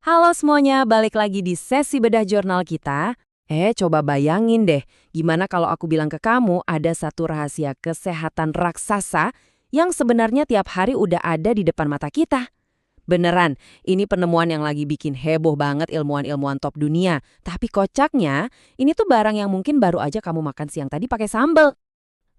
Halo semuanya, balik lagi di sesi bedah jurnal kita. Coba bayangin deh, gimana kalau aku bilang ke kamu ada satu rahasia kesehatan raksasa yang sebenarnya tiap hari udah ada di depan mata kita. Beneran, ini penemuan yang lagi bikin heboh banget ilmuwan-ilmuwan top dunia. Tapi kocaknya, ini tuh barang yang mungkin baru aja kamu makan siang tadi pakai sambal.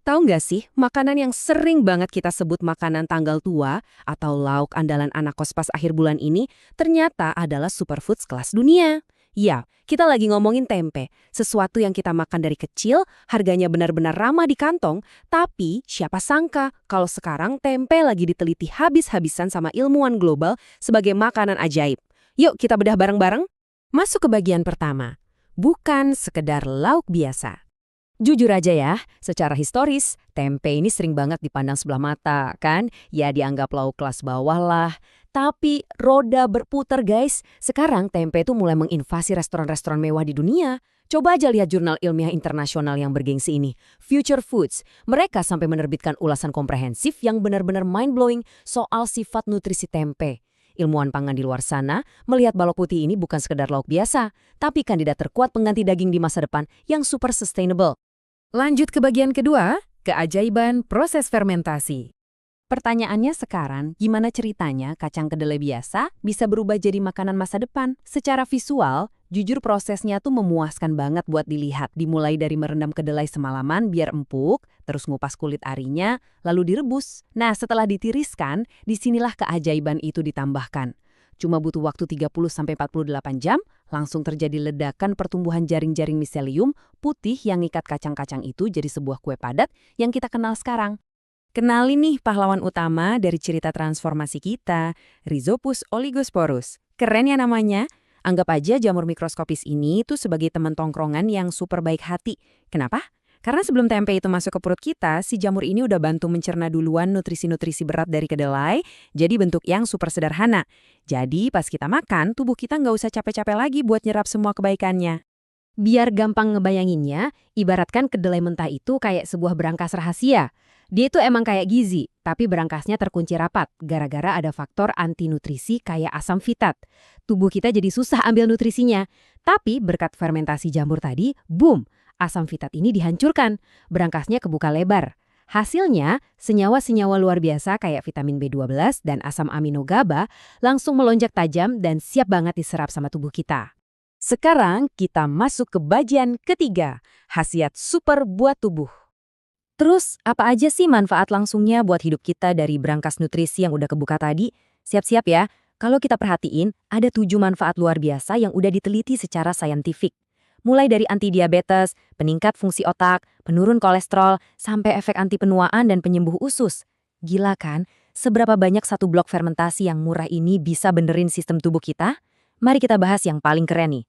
Tahu nggak sih, makanan yang sering banget kita sebut makanan tanggal tua atau lauk andalan anak kos pas akhir bulan ini ternyata adalah superfoods kelas dunia. Ya, kita lagi ngomongin tempe, sesuatu yang kita makan dari kecil, harganya benar-benar ramah di kantong, tapi siapa sangka kalau sekarang tempe lagi diteliti habis-habisan sama ilmuwan global sebagai makanan ajaib. Yuk kita bedah bareng-bareng. Masuk ke bagian pertama. Bukan sekedar lauk biasa. Jujur aja ya, secara historis, tempe ini sering banget dipandang sebelah mata, kan? Ya dianggap lauk kelas bawah lah. Tapi roda berputar guys, sekarang tempe itu mulai menginvasi restoran-restoran mewah di dunia. Coba aja lihat jurnal ilmiah internasional yang bergengsi ini, Future Foods. Mereka sampai menerbitkan ulasan komprehensif yang benar-benar mind-blowing soal sifat nutrisi tempe. Ilmuwan pangan di luar sana melihat balok putih ini bukan sekedar lauk biasa, tapi kandidat terkuat pengganti daging di masa depan yang super sustainable. Lanjut ke bagian kedua, keajaiban proses fermentasi. Pertanyaannya sekarang, gimana ceritanya kacang kedelai biasa bisa berubah jadi makanan masa depan? Secara visual, jujur prosesnya tuh memuaskan banget buat dilihat. Dimulai dari merendam kedelai semalaman biar empuk, terus ngupas kulit arinya, lalu direbus. Nah, setelah ditiriskan, disinilah keajaiban itu ditambahkan. Cuma butuh waktu 30-48 jam, langsung terjadi ledakan pertumbuhan jaring-jaring miselium putih yang ngikat kacang-kacang itu jadi sebuah kue padat yang kita kenal sekarang. Kenalin nih pahlawan utama dari cerita transformasi kita, Rhizopus oligosporus. Keren ya namanya? Anggap aja jamur mikroskopis ini tuh sebagai teman tongkrongan yang super baik hati. Kenapa? Karena sebelum tempe itu masuk ke perut kita, si jamur ini udah bantu mencerna duluan nutrisi-nutrisi berat dari kedelai, jadi bentuk yang super sederhana. Jadi pas kita makan, tubuh kita nggak usah capek-capek lagi buat nyerap semua kebaikannya. Biar gampang ngebayanginnya, ibaratkan kedelai mentah itu kayak sebuah berangkas rahasia. Dia itu emang kayak gizi, tapi berangkasnya terkunci rapat, gara-gara ada faktor anti nutrisi kayak asam fitat. Tubuh kita jadi susah ambil nutrisinya. Tapi berkat fermentasi jamur tadi, boom! Asam fitat ini dihancurkan, berangkasnya kebuka lebar. Hasilnya, senyawa-senyawa luar biasa kayak vitamin B12 dan asam amino GABA langsung melonjak tajam dan siap banget diserap sama tubuh kita. Sekarang kita masuk ke bagian ketiga, khasiat super buat tubuh. Terus, apa aja sih manfaat langsungnya buat hidup kita dari berangkas nutrisi yang udah kebuka tadi? Siap-siap ya, kalau kita perhatiin, ada 7 manfaat luar biasa yang udah diteliti secara saintifik. Mulai dari anti-diabetes, peningkat fungsi otak, penurun kolesterol, sampai efek anti penuaan dan penyembuh usus. Gila kan? Seberapa banyak satu blok fermentasi yang murah ini bisa benerin sistem tubuh kita? Mari kita bahas yang paling keren nih.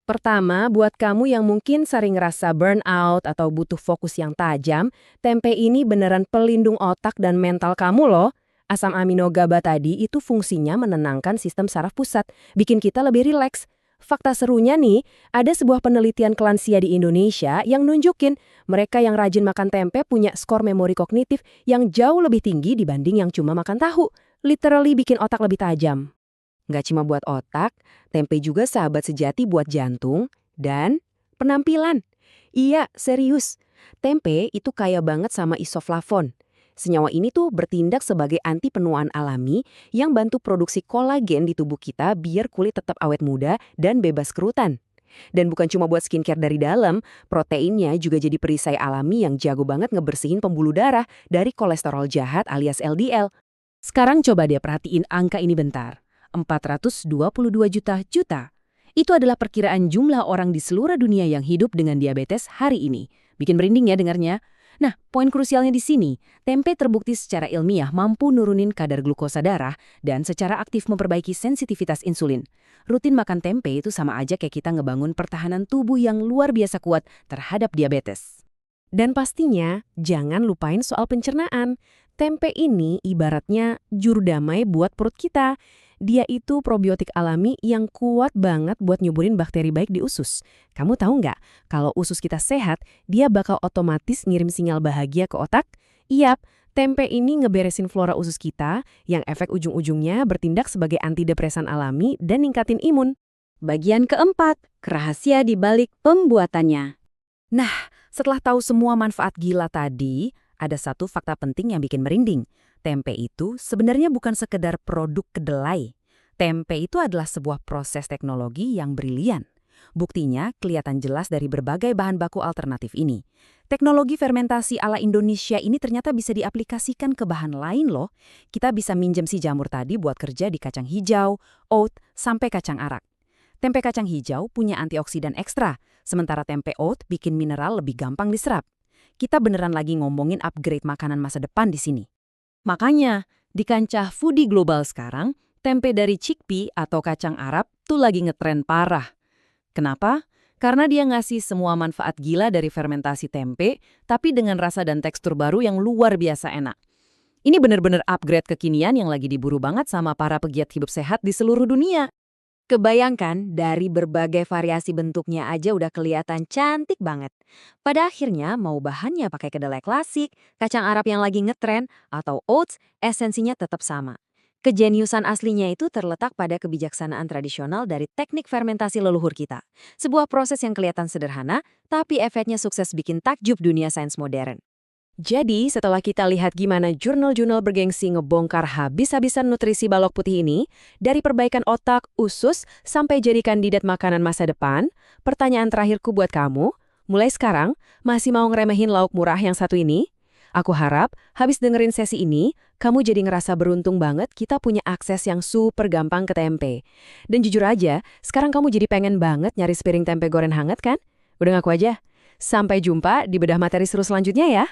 Pertama, buat kamu yang mungkin sering ngerasa burnout atau butuh fokus yang tajam, tempe ini beneran pelindung otak dan mental kamu loh. Asam amino GABA tadi itu fungsinya menenangkan sistem saraf pusat, bikin kita lebih rileks. Fakta serunya nih, ada sebuah penelitian kelansia di Indonesia yang nunjukin mereka yang rajin makan tempe punya skor memori kognitif yang jauh lebih tinggi dibanding yang cuma makan tahu. Literally bikin otak lebih tajam. Nggak cuma buat otak, tempe juga sahabat sejati buat jantung dan penampilan. Iya, serius. Tempe itu kaya banget sama isoflavon. Senyawa ini tuh bertindak sebagai anti penuaan alami yang bantu produksi kolagen di tubuh kita biar kulit tetap awet muda dan bebas kerutan. Dan bukan cuma buat skincare dari dalam, proteinnya juga jadi perisai alami yang jago banget ngebersihin pembuluh darah dari kolesterol jahat alias LDL. Sekarang coba deh perhatiin angka ini bentar. 422 juta. Itu adalah perkiraan jumlah orang di seluruh dunia yang hidup dengan diabetes hari ini. Bikin merinding ya dengarnya. Nah, poin krusialnya di sini, tempe terbukti secara ilmiah mampu nurunin kadar glukosa darah dan secara aktif memperbaiki sensitivitas insulin. Rutin makan tempe itu sama aja kayak kita ngebangun pertahanan tubuh yang luar biasa kuat terhadap diabetes. Dan pastinya, jangan lupain soal pencernaan. Tempe ini ibaratnya juru damai buat perut kita. Dia itu probiotik alami yang kuat banget buat nyuburin bakteri baik di usus. Kamu tahu nggak, kalau usus kita sehat, dia bakal otomatis ngirim sinyal bahagia ke otak? Iyap, Tempe ini ngeberesin flora usus kita, yang efek ujung-ujungnya bertindak sebagai antidepresan alami dan ningkatin imun. Bagian keempat, rahasia di balik pembuatannya. Nah, setelah tahu semua manfaat gila tadi, ada satu fakta penting yang bikin merinding. Tempe itu sebenarnya bukan sekedar produk kedelai. Tempe itu adalah sebuah proses teknologi yang brilian. Buktinya kelihatan jelas dari berbagai bahan baku alternatif ini. Teknologi fermentasi ala Indonesia ini ternyata bisa diaplikasikan ke bahan lain loh. Kita bisa minjem si jamur tadi buat kerja di kacang hijau, oat, sampai kacang arak. Tempe kacang hijau punya antioksidan ekstra, sementara tempe oat bikin mineral lebih gampang diserap. Kita beneran lagi ngomongin upgrade makanan masa depan di sini. Makanya, di kancah foodie global sekarang, tempe dari chickpea atau kacang Arab tuh lagi ngetren parah. Kenapa? Karena dia ngasih semua manfaat gila dari fermentasi tempe, tapi dengan rasa dan tekstur baru yang luar biasa enak. Ini bener-bener upgrade kekinian yang lagi diburu banget sama para pegiat hidup sehat di seluruh dunia. Kebayangkan, dari berbagai variasi bentuknya aja udah kelihatan cantik banget. Pada akhirnya, mau bahannya pakai kedelai klasik, kacang Arab yang lagi ngetren, atau oats, esensinya tetap sama. Kejeniusan aslinya itu terletak pada kebijaksanaan tradisional dari teknik fermentasi leluhur kita. Sebuah proses yang kelihatan sederhana, tapi efeknya sukses bikin takjub dunia sains modern. Jadi, setelah kita lihat gimana jurnal-jurnal bergengsi ngebongkar habis-habisan nutrisi balok putih ini, dari perbaikan otak, usus, sampai jadi kandidat makanan masa depan, pertanyaan terakhirku buat kamu, mulai sekarang, masih mau ngeremehin lauk murah yang satu ini? Aku harap, habis dengerin sesi ini, kamu jadi ngerasa beruntung banget kita punya akses yang super gampang ke tempe. Dan jujur aja, sekarang kamu jadi pengen banget nyari sepiring tempe goreng hangat kan? Udah ngaku aja. Sampai jumpa di bedah materi seru selanjutnya ya.